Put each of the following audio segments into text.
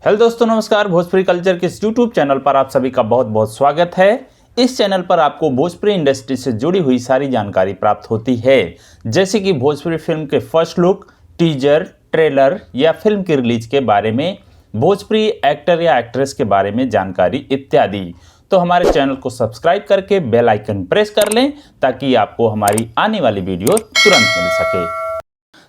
Hello दोस्तों, नमस्कार। Bhojpuri culture के इस यूट्यूब चैनल पर आप सभी का बहुत बहुत स्वागत है। इस चैनल पर आपको भोजपुरी इंडस्ट्री से जुड़ी हुई सारी जानकारी प्राप्त होती है, जैसे कि भोजपुरी फिल्म के फर्स्ट लुक, टीजर, ट्रेलर या फिल्म की रिलीज के बारे में, भोजपुरी एक्टर या एक्ट्रेस के बारे में जानकारी इत्यादि। तो हमारे चैनल को सब्सक्राइब करके बेल आइकन प्रेस कर लें ताकि आपको हमारी आने वाली वीडियो तुरंत मिल सके।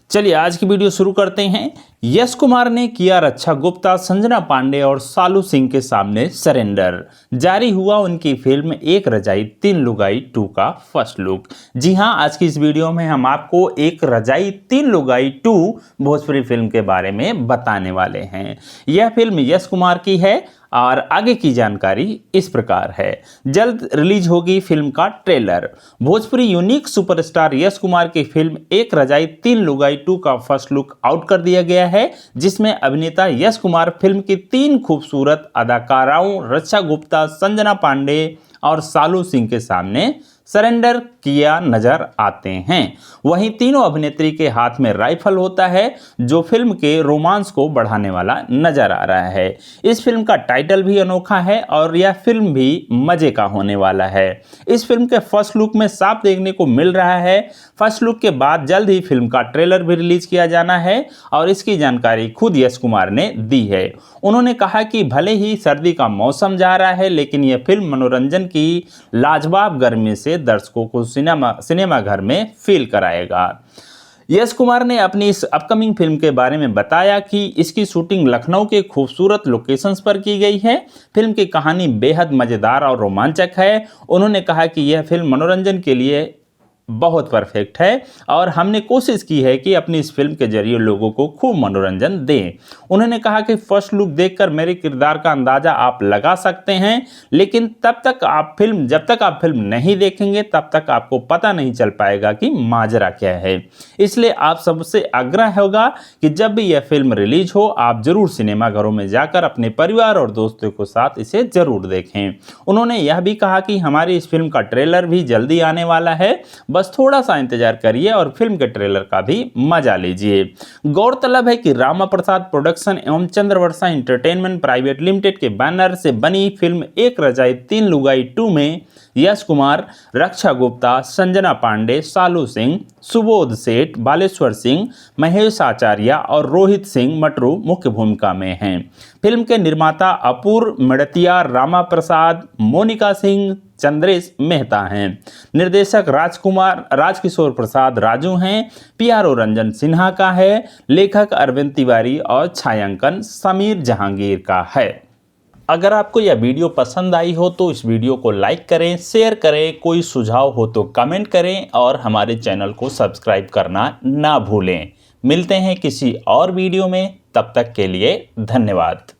चलिए आज की वीडियो शुरू करते हैं। यश कुमार ने किया रक्षा गुप्ता, संजना पांडे और सालू सिंह के सामने सरेंडर। जारी हुआ उनकी फिल्म एक रजाई तीन लुगाई 2 का फर्स्ट लुक। जी हां, आज की इस वीडियो में हम आपको एक रजाई तीन लुगाई 2 भोजपुरी फिल्म के बारे में बताने वाले हैं। यह फिल्म यश कुमार की है और आगे की जानकारी इस प्रकार है। जल्द रिलीज होगी फिल्म का trailer. Bhojpuri unique superstar Yash Kumar की फिल्म एक रजाई तीन लुगाई 2 का फर्स्ट लुक आउट कर दिया गया है, जिसमें अभिनेता यश कुमार फिल्म की 3 खूबसूरत अदाकाराओं रक्षा गुप्ता, संजना पांडे और सालू सिंह के सामने सरेंडर किया नजर आते हैं। वहीं तीनों अभिनेत्री के हाथ में राइफल होता है, जो फिल्म के रोमांस को बढ़ाने वाला नजर आ रहा है। इस फिल्म का टाइटल भी अनोखा है और यह फिल्म भी मजे का होने वाला है। इस फिल्म के फर्स्ट लुक में साफ देखने को मिल रहा है। फर्स्ट लुक के बाद जल्द ही फिल्म का ट्रेलर भी रिलीज किया जाना है और इसकी जानकारी खुद यश कुमार ने दी है। उन्होंने कहा कि भले ही सर्दी का मौसम जा रहा है, लेकिन यह फिल्म मनोरंजन की लाजवाब गर्मी से दर्शकों को सिनेमा घर में फील कराएगा। यश कुमार ने अपनी इस अपकमिंग फिल्म के बारे में बताया कि इसकी शूटिंग लखनऊ के खूबसूरत लोकेशंस पर की गई है। फिल्म की कहानी बेहद मजेदार और रोमांचक है। उन्होंने कहा कि यह फिल्म मनोरंजन के लिए बहुत परफेक्ट है और हमने कोशिश की है कि अपनी इस फिल्म के जरिए लोगों को खूब मनोरंजन दें। उन्होंने कहा कि फर्स्ट लुक देखकर मेरे किरदार का अंदाजा आप लगा सकते हैं, लेकिन जब तक आप फिल्म नहीं देखेंगे तब तक आपको पता नहीं चल पाएगा कि माजरा क्या है। इसलिए आप सबसे आग्रह होगा कि जब भी यह फिल्म रिलीज हो, आप जरूर सिनेमाघरों में जाकर अपने परिवार और दोस्तों के साथ इसे जरूर देखें। उन्होंने यह भी कहा कि हमारी इस फिल्म का ट्रेलर भी जल्दी आने वाला है, बस थोड़ा सा इंतजार करिए और फिल्म के ट्रेलर का भी मजा लीजिए। गौरतलब है कि रामा प्रसाद प्रोडक्शन एवं चंद्रवर्षा एंटरटेनमेंट प्राइवेट लिमिटेड के बैनर से बनी फिल्म एक रजाई तीन लुगाई 2 में यश कुमार, रक्षा गुप्ता, संजना पांडे, सालू सिंह, सुबोध सेठ, बालेश्वर सिंह, महेश आचार्य और रोहित सिंह मटरू मुख्य भूमिका में हैं। फिल्म के निर्माता अपूर्व मिड़तिया, रामा प्रसाद, मोनिका सिंह, चंद्रेश मेहता हैं। निर्देशक राजकिशोर प्रसाद राजू हैं। पीआरओ रंजन सिन्हा का है। लेखक अरविंद तिवारी और छायांकन समीर जहांगीर का है। अगर आपको यह वीडियो पसंद आई हो तो इस वीडियो को लाइक करें, शेयर करें, कोई सुझाव हो तो कमेंट करें और हमारे चैनल को सब्सक्राइब करना ना भूलें। मिलते हैं किसी और वीडियो में, तब तक के लिए धन्यवाद।